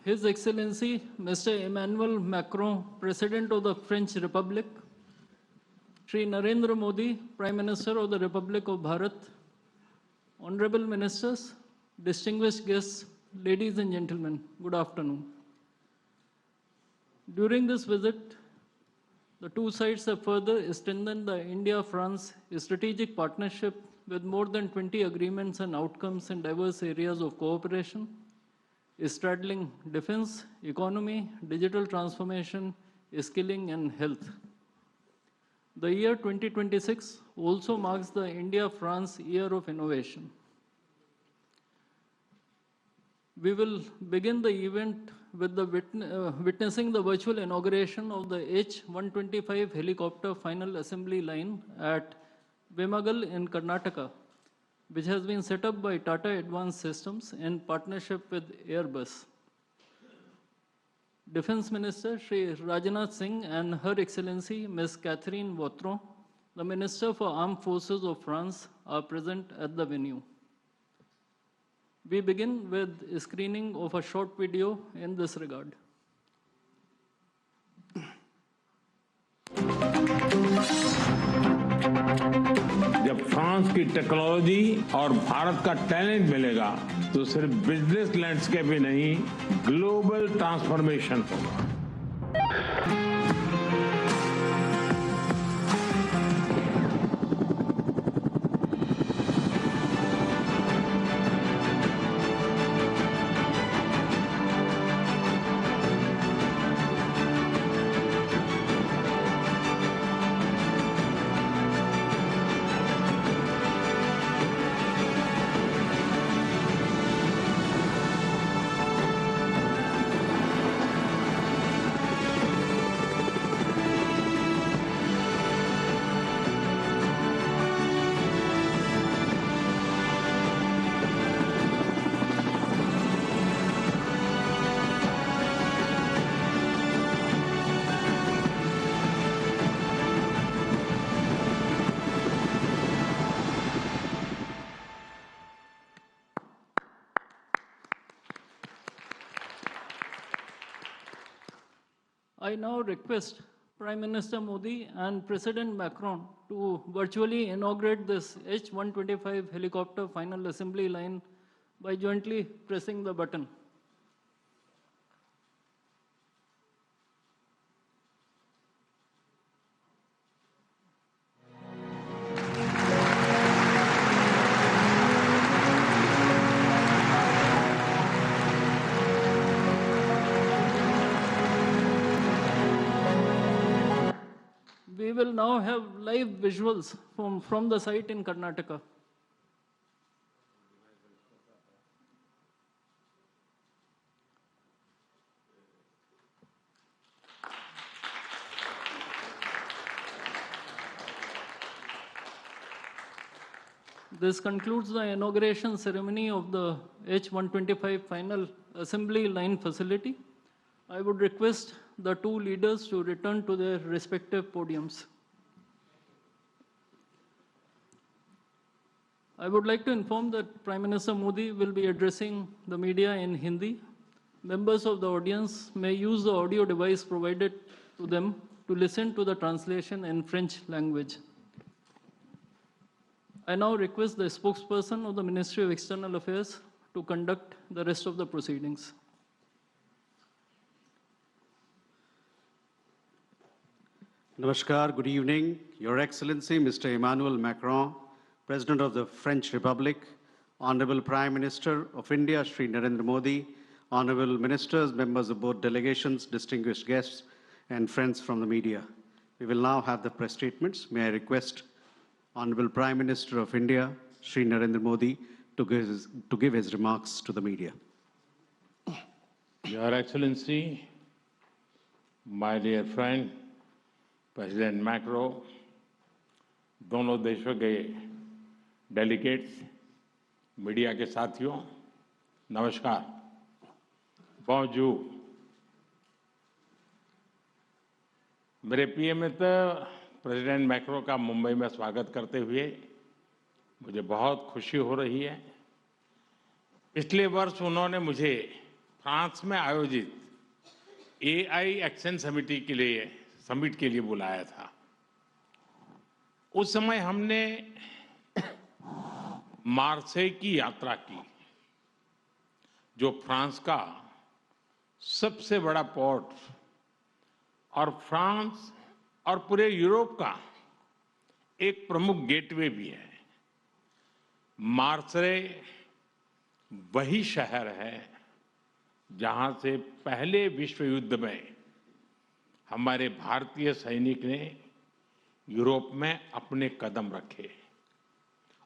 His Excellency Mr. Emmanuel Macron, President of the French Republic, Shri Narendra Modi, Prime Minister of the Republic of Bharat, Honorable Ministers, distinguished guests, ladies and gentlemen, good afternoon. During this visit, the two sides have further strengthened the India-France strategic partnership with more than 20 agreements and outcomes in diverse areas of cooperation, straddling defense, economy, digital transformation, skilling, and health. The year 2026 also marks the India-France Year of Innovation. We will begin the event with the witnessing the virtual inauguration of the H-125 helicopter final assembly line at Vemagal in Karnataka, which has been set up by Tata Advanced Systems in partnership with Airbus. Defense Minister Shri Rajnath Singh and Her Excellency Ms. Catherine Vautrin, the Minister for Armed Forces of France, are present at the venue. We begin with a screening of a short video in this regard. जब France की technology और भारत का talent मिलेगा तो सिर्फ business landscape ही नहीं, global transformation होगा। I now request Prime Minister Modi and President Macron to virtually inaugurate this H-125 helicopter final assembly line by jointly pressing the button. We will now have live visuals from the site in Karnataka. This concludes the inauguration ceremony of the H-125 final assembly line facility. I would request the two leaders to return to their respective podiums. I would like to inform that Prime Minister Modi will be addressing the media in Hindi. Members of the audience may use the audio device provided to them to listen to the translation in French language. I now request the spokesperson of the Ministry of External Affairs to conduct the rest of the proceedings. Namaskar, good evening. Your Excellency, Mr. Emmanuel Macron, President of the French Republic, Honorable Prime Minister of India, Shri Narendra Modi, Honorable Ministers, members of both delegations, distinguished guests, and friends from the media. We will now have the press statements. May I request Honorable Prime Minister of India, Shri Narendra Modi, to give his remarks to the media. Your Excellency, my dear friend, president macro, दोनों देशों के delegates, media के साथियों, नमस्कार। bonjour। मेरे प्रिय मित्र president macro का मुंबई में स्वागत करते हुए मुझे बहुत खुशी हो रही है। पिछले वर्ष उन्होंने मुझे फ्रांस में आयोजित एआई एक्शन समिट के लिए बुलाया था। उस समय हमने मार्सेई की यात्रा की, जो फ्रांस का सबसे बड़ा पोर्ट और फ्रांस और पूरे यूरोप का एक प्रमुख गेटवे भी है। मार्सेई वही शहर है जहां से पहले विश्व युद्ध में हमारे भारतीय सैनिक ने यूरोप में अपने कदम रखे।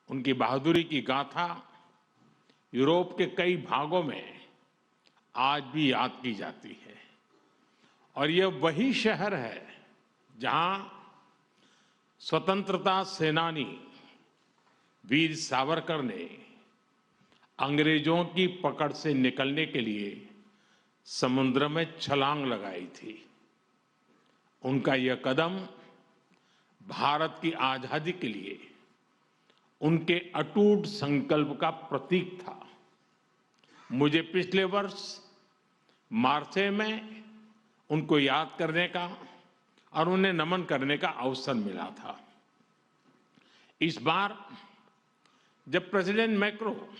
उनकी बहादुरी की गाथा यूरोप के कई भागों में आज भी याद की जाती है। और यह वही शहर है जहां स्वतंत्रता सेनानी वीर सावरकर ने अंग्रेजों की पकड़ से निकलने के लिए समुद्र में छलांग लगाई थी। उनका यह कदम भारत की आजादी के लिए उनके अटूट संकल्प का प्रतीक था। मुझे पिछले वर्ष मार्सेई में उनको याद करने का और उन्हें नमन करने का अवसर मिला था। इस बार जब प्रेसिडेंट मैक्रो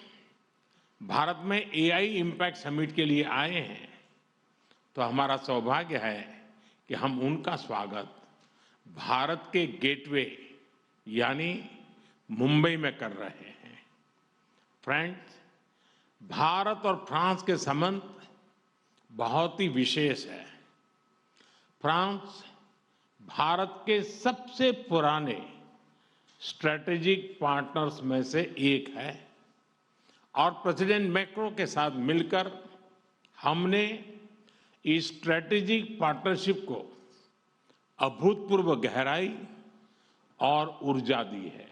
भारत में एआई इम्पैक्ट समिट के लिए आए हैं, तो हमारा सौभाग्य है कि हम उनका स्वागत भारत के गेटवे यानी मुंबई में कर रहे हैं। फ्रेंड्स, भारत और फ्रांस के संबंध बहुत ही विशेष है। फ्रांस भारत के सबसे पुराने स्ट्रेटेजिक पार्टनर्स में से एक है और प्रेसिडेंट मैक्रो के साथ मिलकर हमने इस स्ट्रेटेजिक पार्टनरशिप को अभूतपूर्व गहराई और ऊर्जा दी है।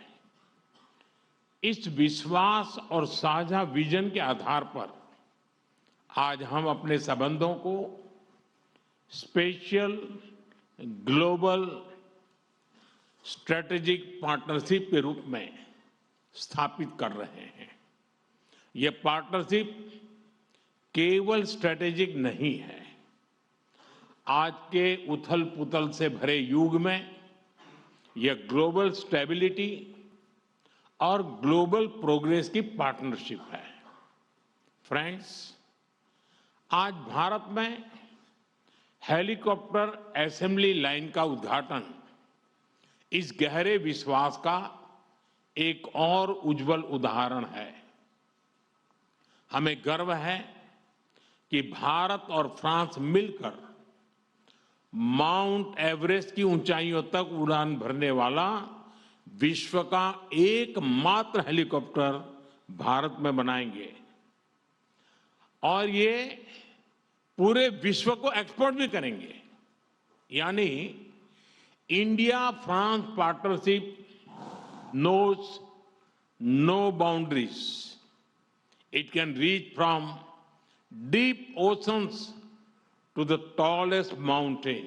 इस विश्वास और साझा विजन के आधार पर आज हम अपने संबंधों को स्पेशल ग्लोबल स्ट्रेटेजिक पार्टनरशिप के रूप में स्थापित कर रहे हैं। यह पार्टनरशिप केवल स्ट्रेटेजिक नहीं है। आज के उथल-पुथल से भरे युग में यह ग्लोबल स्टेबिलिटी और ग्लोबल प्रोग्रेस की पार्टनरशिप है। फ्रेंड्स, आज भारत में हेलीकॉप्टर असेंबली लाइन का उद्घाटन इस गहरे विश्वास का एक और उज्जवल उदाहरण है। हमें गर्व है कि भारत और फ्रांस मिलकर माउंट एवरेस्ट की ऊंचाइयों तक उड़ान भरने वाला विश्व का एकमात्र हेलीकॉप्टर भारत में बनाएंगे और ये पूरे विश्व को एक्सपोर्ट भी करेंगे। यानी India France partnership knows no boundaries. It can reach from deep oceans to the tallest mountain.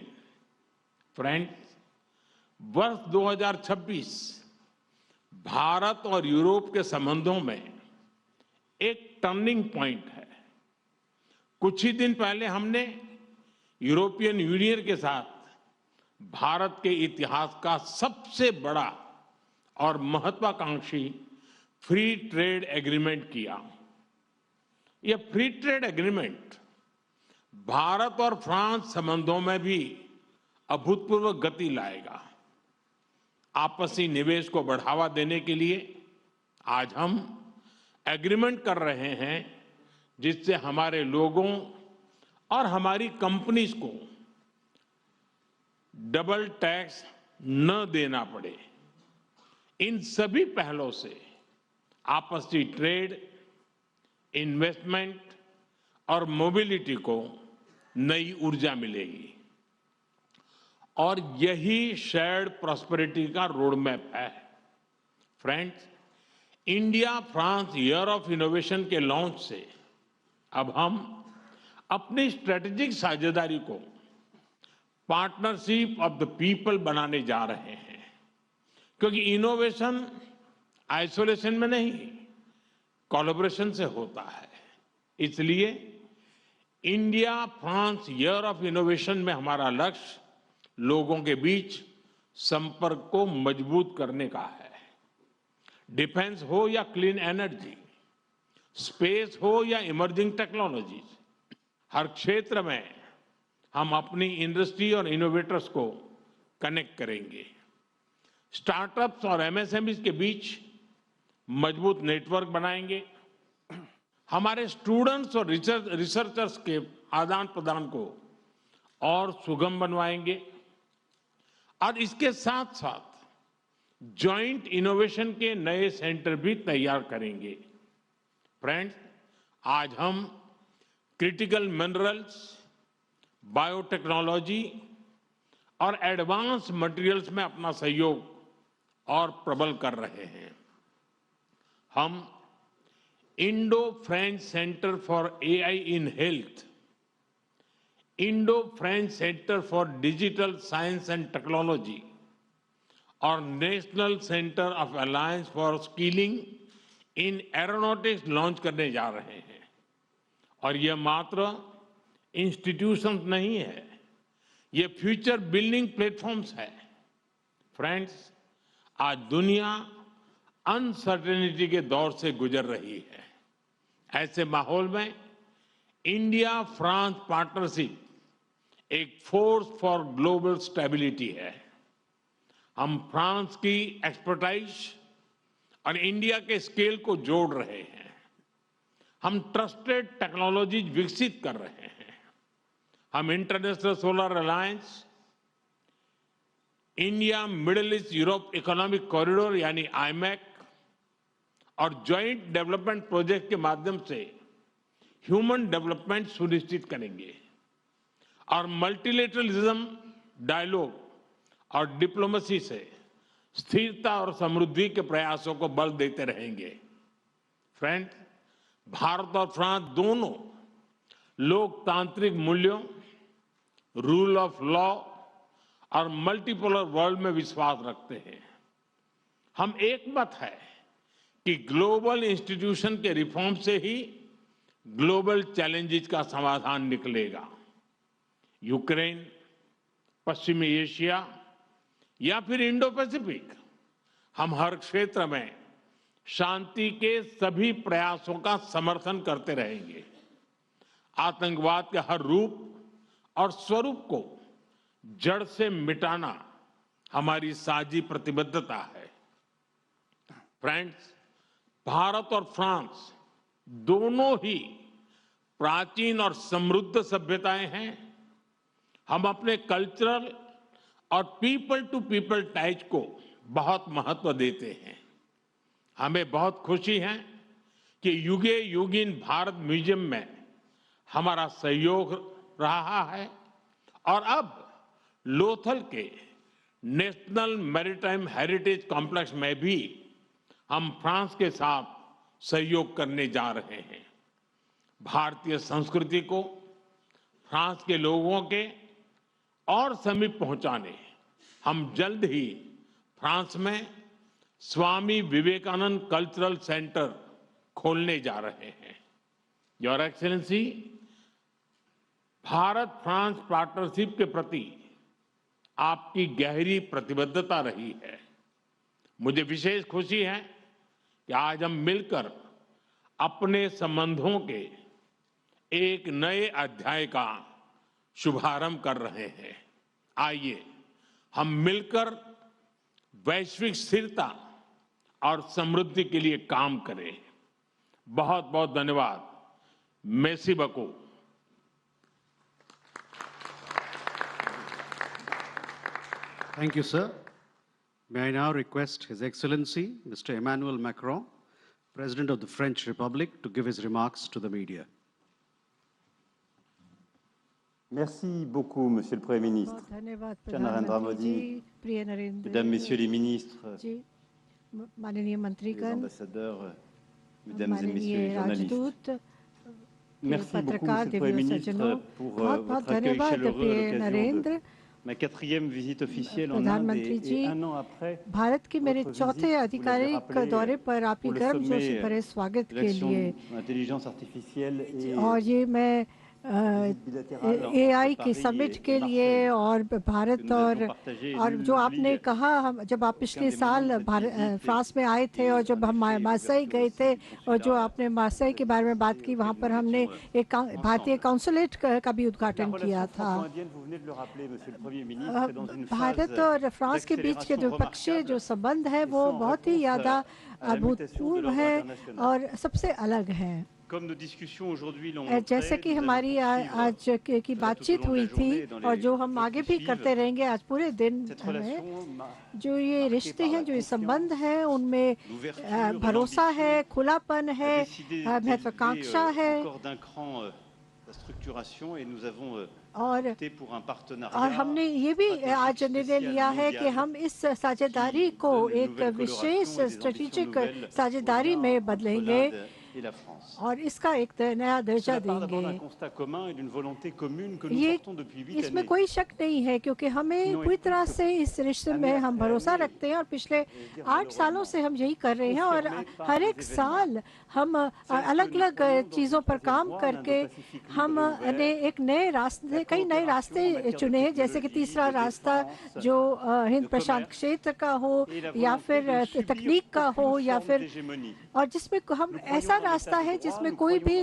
Friends, वर्ष 2026 भारत और यूरोप के संबंधों में एक टर्निंग पॉइंट है। कुछ ही दिन पहले हमने यूरोपियन यूनियन के साथ भारत के इतिहास का सबसे बड़ा और महत्वाकांक्षी फ्री ट्रेड एग्रीमेंट किया। यह फ्री ट्रेड एग्रीमेंट भारत और फ्रांस संबंधों में भी अभूतपूर्व गति लाएगा। आपसी निवेश को बढ़ावा देने के लिए आज हम एग्रीमेंट कर रहे हैं जिससे हमारे लोगों और हमारी कंपनीज को डबल टैक्स न देना पड़े। इन सभी पहलों से आपसी ट्रेड, इन्वेस्टमेंट और मोबिलिटी को नई ऊर्जा मिलेगी और यही शेयर्ड प्रॉस्पेरिटी का रोड मैप है। Friends, India France year of innovation के लॉन्च से अब हम अपनी स्ट्रेटेजिक साझेदारी को पार्टनरशिप ऑफ द पीपल बनाने जा रहे हैं, क्योंकि इनोवेशन आइसोलेशन में नहीं, कोलैबोरेशन से होता है। इसलिए India France year of innovation में हमारा लक्ष्य लोगों के बीच संपर्क को मजबूत करने का है। डिफेंस हो या क्लीन एनर्जी, स्पेस हो या इमर्जिंग टेक्नोलॉजीज, हर क्षेत्र में हम अपनी इंडस्ट्री और इनोवेटर्स को कनेक्ट करेंगे। स्टार्टअप्स और एमएसएमईज के बीच मजबूत नेटवर्क बनाएंगे। हमारे स्टूडेंट्स और रिसर्चर्स के आदान प्रदान को और सुगम बनवाएंगे और इसके साथ साथ जॉइंट इनोवेशन के नए सेंटर भी तैयार करेंगे। फ्रेंड्स, आज हम क्रिटिकल मिनरल्स, बायोटेक्नोलॉजी और एडवांस मटेरियल्स में अपना सहयोग और प्रबल कर रहे हैं। हम Indo French centre for AI in health, Indo French centre for digital science and technology और national centre of alliance for skilling in aeronautics launch करने जा रहे हैं। और यह मात्र इंस्टीट्यूशंस नहीं है, ये फ्यूचर बिल्डिंग प्लेटफॉर्म्स है। फ्रेंड्स, आज दुनिया अनसर्टेनिटी के दौर से गुजर रही है। ऐसे माहौल में इंडिया फ्रांस पार्टनरशिप एक फोर्स फॉर ग्लोबल स्टेबिलिटी है। हम फ्रांस की एक्सपर्टाइज और इंडिया के स्केल को जोड़ रहे हैं। हम ट्रस्टेड टेक्नोलॉजीज विकसित कर रहे हैं। हम international solar alliance, India middle east Europe economic corridor यानी आईमैक और ज्वाइंट डेवलपमेंट प्रोजेक्ट के माध्यम से ह्यूमन डेवलपमेंट सुनिश्चित करेंगे और मल्टीलेटरलिज्म, डायलॉग और डिप्लोमेसी से स्थिरता और समृद्धि के प्रयासों को बल देते रहेंगे। फ्रेंड्स, भारत और फ्रांस दोनों लोकतांत्रिक मूल्यों, रूल ऑफ लॉ और मल्टीपोलर वर्ल्ड में विश्वास रखते हैं। हम एक मत है कि ग्लोबल इंस्टीट्यूशन के रिफॉर्म से ही ग्लोबल चैलेंजेस का समाधान निकलेगा। यूक्रेन, पश्चिमी एशिया या फिर इंडो पैसिफिक, हम हर क्षेत्र में शांति के सभी प्रयासों का समर्थन करते रहेंगे। आतंकवाद के हर रूप और स्वरूप को जड़ से मिटाना हमारी साझी प्रतिबद्धता है। फ्रेंड्स, भारत और फ्रांस दोनों ही प्राचीन और समृद्ध सभ्यताएं हैं। हम अपने कल्चरल और पीपल टू पीपल टाइज को बहुत महत्व देते हैं। हमें बहुत खुशी है कि युगे युगीन भारत म्यूजियम में हमारा सहयोग रहा है और अब लोथल के नेशनल मैरीटाइम हेरिटेज कॉम्प्लेक्स में भी हम फ्रांस के साथ सहयोग करने जा रहे हैं। भारतीय संस्कृति को फ्रांस के लोगों के और समीप पहुंचाने हम जल्द ही फ्रांस में स्वामी विवेकानंद कल्चरल सेंटर खोलने जा रहे हैं। Your excellency, Bharat France partnership के प्रति आपकी गहरी प्रतिबद्धता रही है। मुझे विशेष खुशी है कि आज हम मिलकर अपने संबंधों के एक नए अध्याय का शुभारंभ कर रहे हैं। आइए हम मिलकर वैश्विक स्थिरता और समृद्धि के लिए काम करें। बहुत बहुत धन्यवाद। Messi बको। Thank you, sir. May I now request His Excellency, Mr. Emmanuel Macron, President of the French Republic, to give his remarks to the media. Merci beaucoup, Monsieur le Premier ministre. Cher Narendra Modi, Mesdames, Messieurs les ministres, les ambassadeurs, Mesdames et Messieurs les journalistes. Merci beaucoup, Monsieur le Premier ministre, pour votre accueil chaleureux à l'occasion de ma 4e visite officielle en Inde et 1 an après Bharat के मेरे चौथे आधिकारिक दौरे पर आपकी गर्मजोशी भरे स्वागत के लिए l'intelligence artificielle et और ये मैं AI की समिट के लिए और भारत और जो आपने कहा, हम जब आप पिछले साल फ्रांस में आए थे और जब हम मार्सेई गए थे और जो आपने मार्सेई के बारे में बात की, वहाँ पर हमने एक भारतीय काउंसुलेट का भी उद्घाटन किया था। भारत और फ्रांस के बीच के द्विपक्षीय जो संबंध है वो बहुत ही ज़्यादा अभूतपूर्व है और सबसे अलग है। जैसे कि हमारी आज की बातचीत हुई थी और जो हम आगे भी करते रहेंगे आज पूरे दिन में, जो ये रिश्ते हैं, जो ये संबंध हैं, उनमें भरोसा है, खुलापन है, महत्वाकांक्षा है और हमने ये भी आज निर्णय लिया है कि हम इस साझेदारी को एक विशेष स्ट्रेटेजिक साझेदारी में बदलेंगे और इसका एक नया दर्जा देंगे। ये इसमें कोई शक नहीं है क्योंकि हमें पूरी तरह से इस रिश्ते में हम भरोसा रखते हैं और पिछले 8 सालों से हम यही कर रहे हैं और हर एक साल हम अलग अलग चीज़ों पर काम करके हमने एक नए रास्ते, कई नए रास्ते चुने हैं, जैसे कि तीसरा रास्ता जो हिंद प्रशांत क्षेत्र का हो या फिर तकनीक का हो या फिर, और जिसमें हम ऐसा रास्ता है जिसमें कोई भी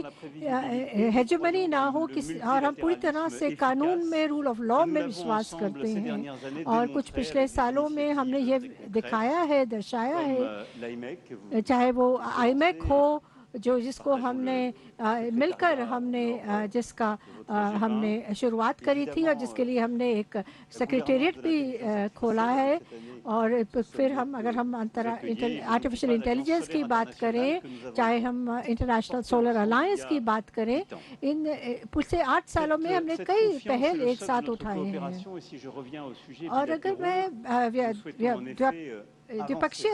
हेजेमनी ना हो किसी, और हम पूरी तरह से कानून में, रूल ऑफ लॉ में विश्वास करते हैं। और कुछ पिछले सालों में हमने ये दिखाया है, दर्शाया है, चाहे वो आईमेक हो जो जिसको हमने मिलकर हमने जिसका हमने शुरुआत करी थी और जिसके लिए हमने एक सेक्रेटेरिएट भी खोला है। और फिर हम अगर हम आर्टिफिशियल इंटेलिजेंस की बात करें, चाहे हम इंटरनेशनल सोलर अलायंस की बात करें, इन पिछले 8 सालों में हमने कई पहल एक साथ उठाए हैं। और अगर मैं द्विपक्षीय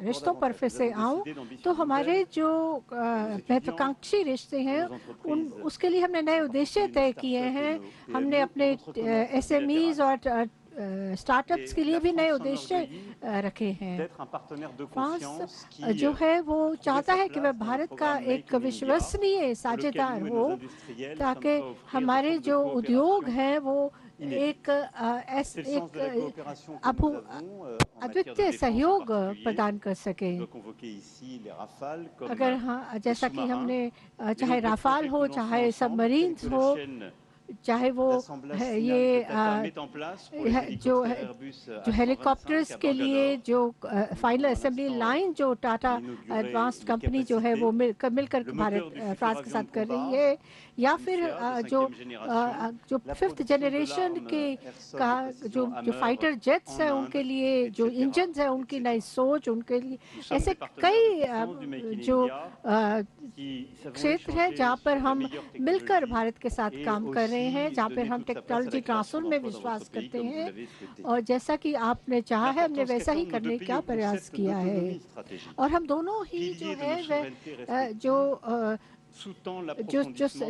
रिश्तों पर फिर से आऊँ तो हमारे जो महत्वाकांक्षी रिश्ते हैं उसके लिए हमने नए उद्देश्य तय किए हैं। हमने अपने SMEs और स्टार्टअप्स के लिए भी नए उद्देश्य रखे हैं। फ्रांस जो है वो चाहता है कि वह भारत का एक विश्वसनीय साझेदार हो ताकि हमारे जो उद्योग हैं वो एक अद्वितीय सहयोग प्रदान कर सके। अगर हाँ, जैसा कि हमने चाहे राफाल हो, चाहे सबमरीन्स हो, चाहे वो ये जो हेलीकॉप्टर्स के लिए जो फाइनल असेंबली लाइन जो टाटा एडवांस्ड कंपनी जो है वो मिलकर फ्रांस के साथ कर रही है, या फिर जो 5th जनरेशन के का जो फाइटर जेट्स हैं उनके लिए जो इंजन्स हैं उनकी नई सोच, उनके लिए ऐसे कई जो क्षेत्र हैं जहाँ पर हम मिलकर भारत के साथ काम कर रहे हैं, जहाँ पर हम टेक्नोलॉजी ट्रांसफर में विश्वास करते हैं। और जैसा कि आपने चाहा है हमने वैसा ही करने का प्रयास किया है। और हम दोनों ही जो है वह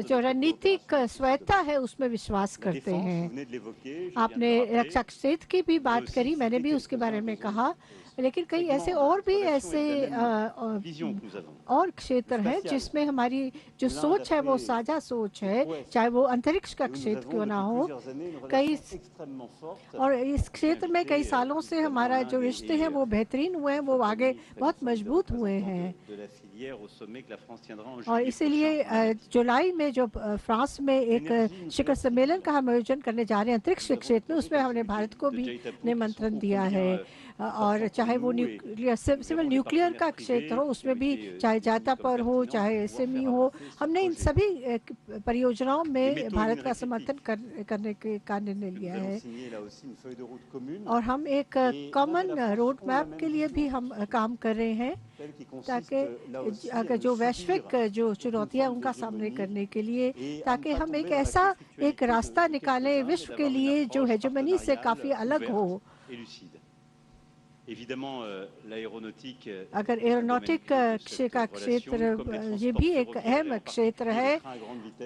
जो रणनीतिक स्वायत्ता है उसमें विश्वास करते हैं। आपने रक्षा क्षेत्र की भी बात करी, मैंने भी उसके बारे में कहा, लेकिन कई ऐसे और भी ऐसे और क्षेत्र हैं जिसमें हमारी जो सोच है वो साझा सोच है, चाहे वो अंतरिक्ष का क्षेत्र क्यों ना हो। कई और इस क्षेत्र में कई सालों से हमारा जो रिश्ते हैं वो बेहतरीन हुए हैं, वो आगे बहुत मजबूत हुए हैं। और इसीलिए जुलाई में जो फ्रांस में एक शिखर सम्मेलन का हम आयोजन करने जा रहे हैं अंतरिक्ष क्षेत्र में, उसमें हमने भारत को भी निमंत्रण दिया है। और चाहे वो सिविल न्यूक्लियर का क्षेत्र हो, उसमें भी चाहे जाता पर हो, चाहे SME हो, हमने इन सभी परियोजनाओं में भारत का समर्थन करने का निर्णय लिया है। और हम एक कॉमन रोड मैप के लिए भी हम काम कर रहे हैं ताकि अगर जो वैश्विक जो चुनौतियां उनका सामने करने के लिए, ताकि हम एक रास्ता निकालें विश्व के लिए जो हेजेमनी से काफ़ी अलग हो। अगर एरोनॉटिक का क्षेत्र ये भी एक अहम क्षेत्र है,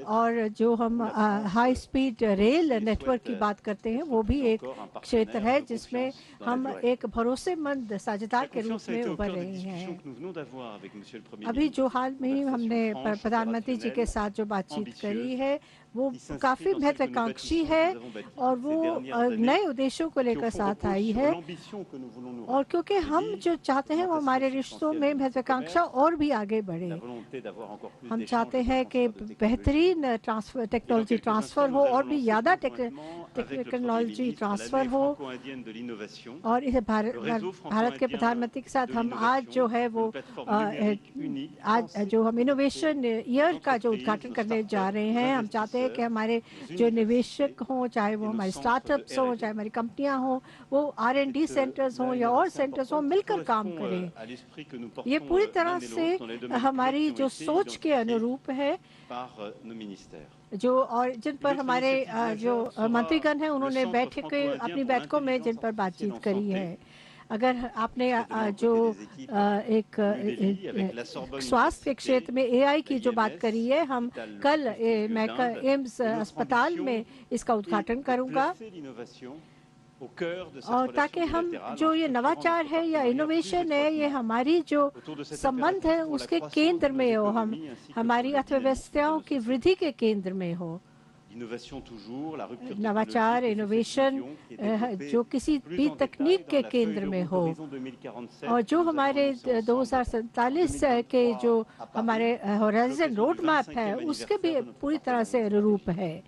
और जो हम हाई स्पीड रेल नेटवर्क की बात करते हैं वो भी एक क्षेत्र है जिसमें हम एक भरोसेमंद साझेदार के रूप में उभर रहे हैं। अभी जो हाल में ही हमने प्रधानमंत्री जी के साथ जो बातचीत करी है वो काफ़ी महत्वाकांक्षी है और वो नए उद्देश्यों को लेकर साथ आई है, और क्योंकि हम जो चाहते हैं वो हमारे रिश्तों में महत्वाकांक्षा और भी आगे बढ़े। हम चाहते हैं कि बेहतरीन टेक्नोलॉजी ट्रांसफ़र हो और भी ज़्यादा टेक्नोलॉजी ट्रांसफ़र हो, और इसे भारत के प्रधानमंत्री के साथ हम आज जो है वो आज जो हम इनोवेशन ईयर का जो उद्घाटन करने जा रहे हैं, हम चाहते हैं कि हमारे जो निवेशक हों, चाहे वो हमारे स्टार्टअप्स हों, चाहे हमारी कंपनियां हों, वो R&D सेंटर्स हों या और सेंटर्स हों, मिलकर काम करें। ये पूरी तरह से हमारी जो सोच के अनुरूप है, जो और जिन पर हमारे जो मंत्रीगण हैं उन्होंने अपनी बैठकों में जिन पर बातचीत करी है। अगर आपने जो एक स्वास्थ्य के क्षेत्र में AI की जो बात करी है, हम कल मैं एम्स अस्पताल में इसका उद्घाटन करूंगा, और ताकि हम जो ये नवाचार है या इनोवेशन है ये हमारी जो संबंध है उसके केंद्र में हो, हम हमारी अर्थव्यवस्थाओं की वृद्धि के केंद्र में हो। नवाचार इनोवेशन जो किसी भी तकनीक के केंद्र में हो, और जो हमारे 2047 के जो हमारे होराइजन रोड मैप है उसके भी पूरी तरह से अनुरूप है।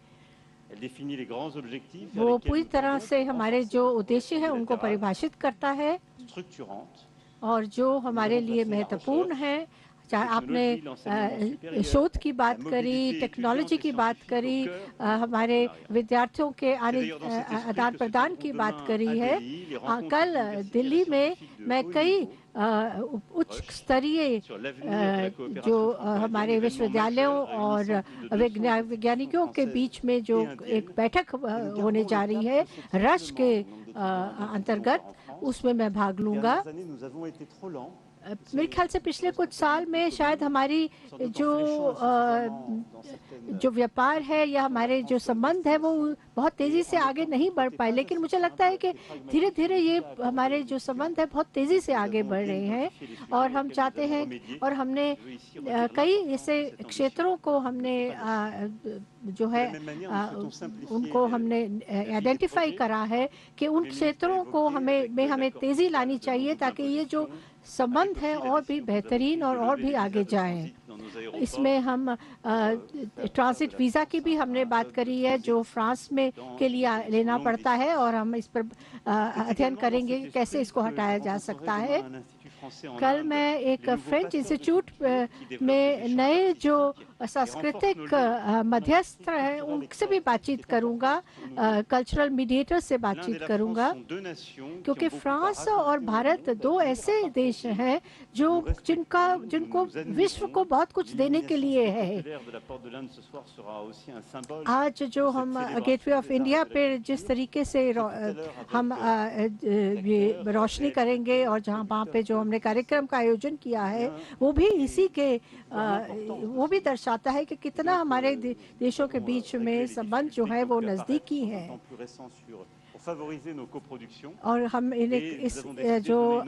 वो पूरी तरह से हमारे जो उद्देश्य हैं उनको परिभाषित करता है, और जो हमारे लिए महत्वपूर्ण है, चाहे आपने शोध की बात करी, टेक्नोलॉजी की बात करी, हमारे विद्यार्थियों के आदान प्रदान की बात करी है। कल दिल्ली में मैं कई उच्च स्तरीय जो हमारे विश्वविद्यालयों और वैज्ञानिकों के बीच में जो एक बैठक होने जा रही है रश के अंतर्गत, उसमें मैं भाग लूँगा। मेरे ख्याल से पिछले कुछ साल में शायद हमारी जो व्यापार है या हमारे जो संबंध है वो बहुत तेज़ी से आगे नहीं बढ़ पाए, लेकिन मुझे लगता है कि धीरे धीरे ये हमारे जो संबंध है बहुत तेज़ी से आगे बढ़ रहे हैं, और हम चाहते हैं, और हमने कई ऐसे क्षेत्रों को हमने जो है उनको हमने आइडेंटिफाई करा है कि उन क्षेत्रों को हमें तेज़ी लानी चाहिए ताकि ये जो संबंध है और भी बेहतरीन और भी आगे जाएं। इसमें हम ट्रांजिट वीज़ा की भी हमने बात करी है जो फ्रांस में के लिए लेना पड़ता है, और हम इस पर अध्ययन करेंगे कि कैसे इसको हटाया जा सकता है। कल मैं एक फ्रेंच इंस्टीट्यूट में नए जो सांस्कृतिक मध्यस्थ हैं उनसे भी बातचीत करूंगा, कल्चरल मीडिएटर से बातचीत करूंगा, क्योंकि फ्रांस और भारत दो ऐसे देश हैं जिनको विश्व को बहुत कुछ देने के लिए है। आज जो हम गेटवे ऑफ इंडिया पे जिस तरीके से हम रोशनी करेंगे और वहाँ पे जो हमने कार्यक्रम का आयोजन किया है वो भी इसी के वो भी दर्शाता है कि कितना हमारे देशों के बीच में संबंध जो है वो नज़दीकी है। और हम इस जो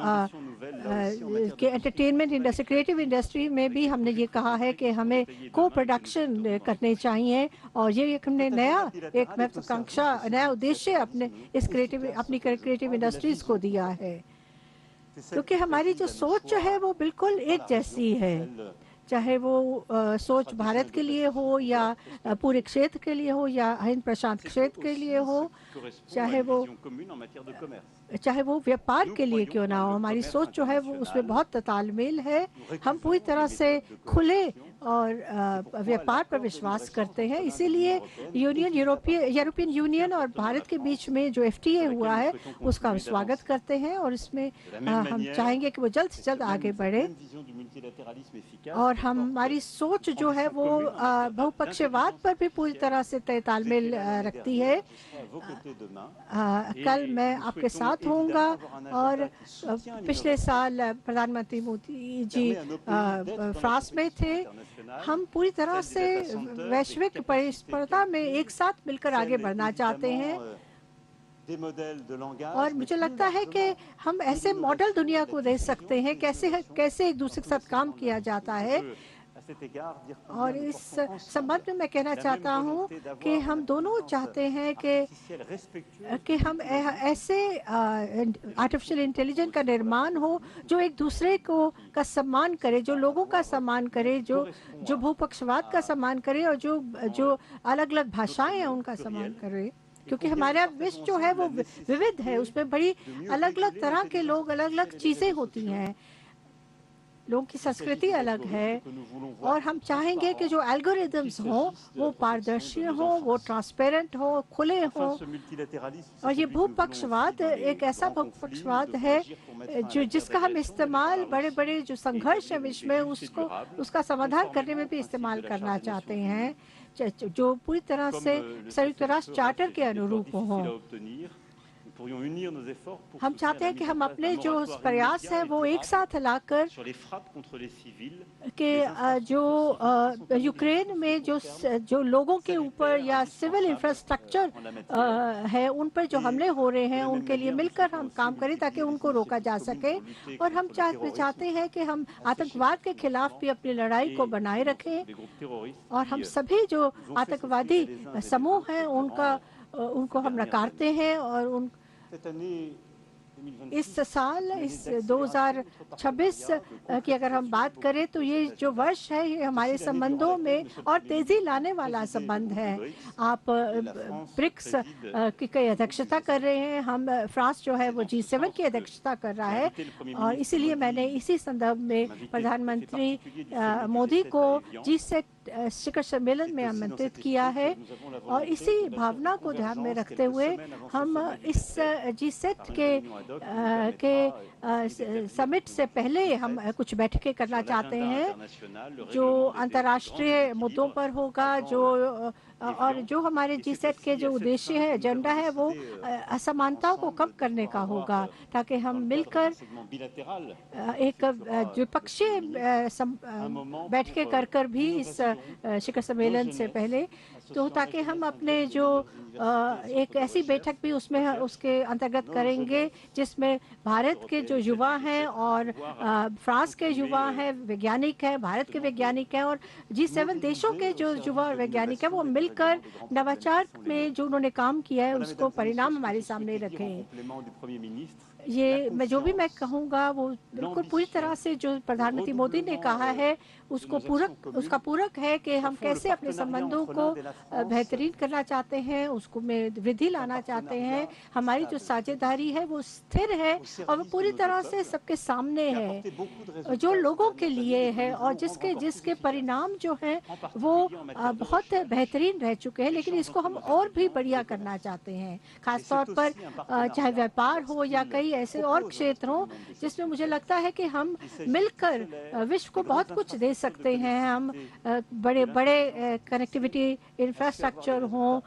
एंटरटेनमेंट इंडस्ट्री, क्रिएटिव इंडस्ट्री में भी हमने ये कहा है कि हमें को प्रोडक्शन करने चाहिए, और ये एक हमने एक महत्वाकांक्षा नया उद्देश्य अपनी क्रिएटिव इंडस्ट्रीज को दिया है, क्योंकि हमारी जो सोच है वो बिल्कुल एक जैसी है, चाहे वो सोच भारत के लिए हो या पूरे क्षेत्र के लिए हो या हिंद प्रशांत क्षेत्र के लिए हो, चाहे वो व्यापार के लिए क्यों ना हो, हमारी सोच जो है वो उसमें बहुत तालमेल है। हम पूरी तरह से खुले और व्यापार पर विश्वास करते हैं। इसीलिए यूरोपियन यूनियन और भारत के बीच में जो FTA हुआ है उसका हम स्वागत करते हैं और इसमें हम चाहेंगे कि वो जल्द से जल्द आगे बढ़े और हमारी सोच जो है वो बहुपक्षीयवाद पर भी पूरी तरह से तालमेल रखती है। कल मैं आपके साथ होऊंगा और पिछले साल प्रधानमंत्री मोदी जी फ्रांस में थे। हम पूरी तरह से वैश्विक प्रतिस्पर्धा में एक साथ मिलकर आगे बढ़ना चाहते हैं और मुझे लगता है कि हम ऐसे मॉडल दुनिया को दे सकते हैं कैसे एक दूसरे के साथ काम किया जाता है। और इस संबंध में मैं कहना चाहता हूँ कि हम दोनों चाहते हैं कि हम ऐसे आर्टिफिशियल इंटेलिजेंस का निर्माण हो जो एक दूसरे का सम्मान करे, जो लोगों का सम्मान करे, जो भूपक्षवाद का सम्मान करे और जो अलग अलग भाषाएं हैं उनका सम्मान करे, क्योंकि हमारा विश्व जो है वो विविध है, उसमें बड़ी अलग अलग तरह के लोग, अलग अलग चीज़ें होती हैं, लोगों की संस्कृति अलग है और हम चाहेंगे कि जो एल्गोरिदम्स हों वो पारदर्शी हों, वो ट्रांसपेरेंट हों, खुले हों। और ये भूपक्षवाद एक ऐसा भूपक्षवाद है जिसका हम इस्तेमाल बड़े बड़े जो संघर्ष है विश्व में उसका समाधान करने में भी इस्तेमाल करना चाहते हैं, जो पूरी तरह से संयुक्त राष्ट्र चार्टर के अनुरूप हों। हम चाहते हैं कि हम अपने जो प्रयास हैं वो एक साथ लाकर कि जो यूक्रेन में जो लोगों के ऊपर या सिविल इंफ्रास्ट्रक्चर है उन पर जो हमले हो रहे हैं उनके लिए मिलकर हम काम करें ताकि उनको रोका जा सके। और हम चाहते हैं कि हम आतंकवाद के खिलाफ भी अपनी लड़ाई को बनाए रखें और हम सभी जो आतंकवादी समूह हैं उनको हम नकारते हैं और इस साल इस 2026 की अगर हम बात करें तो ये जो वर्ष है ये हमारे संबंधों में और तेजी लाने वाला संबंध है। आप ब्रिक्स की अध्यक्षता कर रहे हैं, हम फ्रांस जो है वो G7 की अध्यक्षता कर रहा है और इसीलिए मैंने इसी संदर्भ में प्रधानमंत्री मोदी को G7 शिखर सम्मेलन में आमंत्रित किया है और इसी भावना को ध्यान में रखते हुए हम इस G7 के समिट से पहले हम कुछ बैठकें करना चाहते हैं जो अंतर्राष्ट्रीय मुद्दों पर होगा, और जो हमारे G7 के जो उद्देश्य है, एजेंडा है, वो असमानताओं को कम करने का होगा ताकि हम मिलकर एक द्विपक्षीय बैठकें कर भी इस शिखर सम्मेलन से पहले तो ताकि हम अपने जो एक ऐसी बैठक भी उसके अंतर्गत करेंगे जिसमें भारत के जो युवा हैं और फ्रांस के युवा हैं, वैज्ञानिक हैं, भारत के वैज्ञानिक हैं और G7 देशों के जो युवा वैज्ञानिक हैं वो मिलकर नवाचार में जो उन्होंने काम किया है उसको परिणाम हमारे सामने रखें। ये जो भी मैं कहूँगा वो बिल्कुल पूरी तरह से जो प्रधानमंत्री मोदी ने कहा है उसका पूरक है कि हम कैसे अपने संबंधों को बेहतरीन करना चाहते हैं, उसको में वृद्धि लाना चाहते हैं। हमारी जो साझेदारी है वो स्थिर है और वो पूरी तरह से सबके सामने है, जो लोगों के लिए है और जिसके परिणाम जो हैं वो बहुत बेहतरीन रह चुके हैं, लेकिन इसको हम और भी बढ़िया करना चाहते हैं, खासतौर पर चाहे व्यापार हो या कई ऐसे और क्षेत्र हों जिसमें मुझे लगता है कि हम मिलकर विश्व को बहुत कुछ दे सकते हैं। हम बड़े बड़े कनेक्टिविटी इंफ्रास्ट्रक्चर हो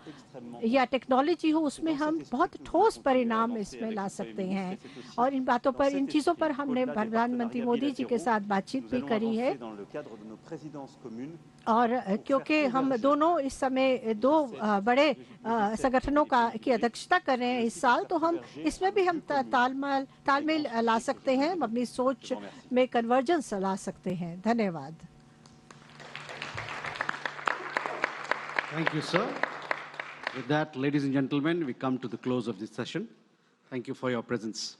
या टेक्नोलॉजी हो, उसमें हम बहुत ठोस परिणाम इसमें ला सकते हैं और इन चीज़ों पर हमने प्रधानमंत्री मोदी जी के साथ बातचीत भी करी है। और क्योंकि हम दोनों इस समय दो बड़े संगठनों की अध्यक्षता कर रहे हैं इस साल, तो हम इसमें भी हम तालमेल ला सकते हैं, अपनी सोच में कन्वर्जेंस ला सकते हैं। धन्यवाद। Thank you, sir. With that, ladies and gentlemen, we come to the close of this session. Thank you for your presence.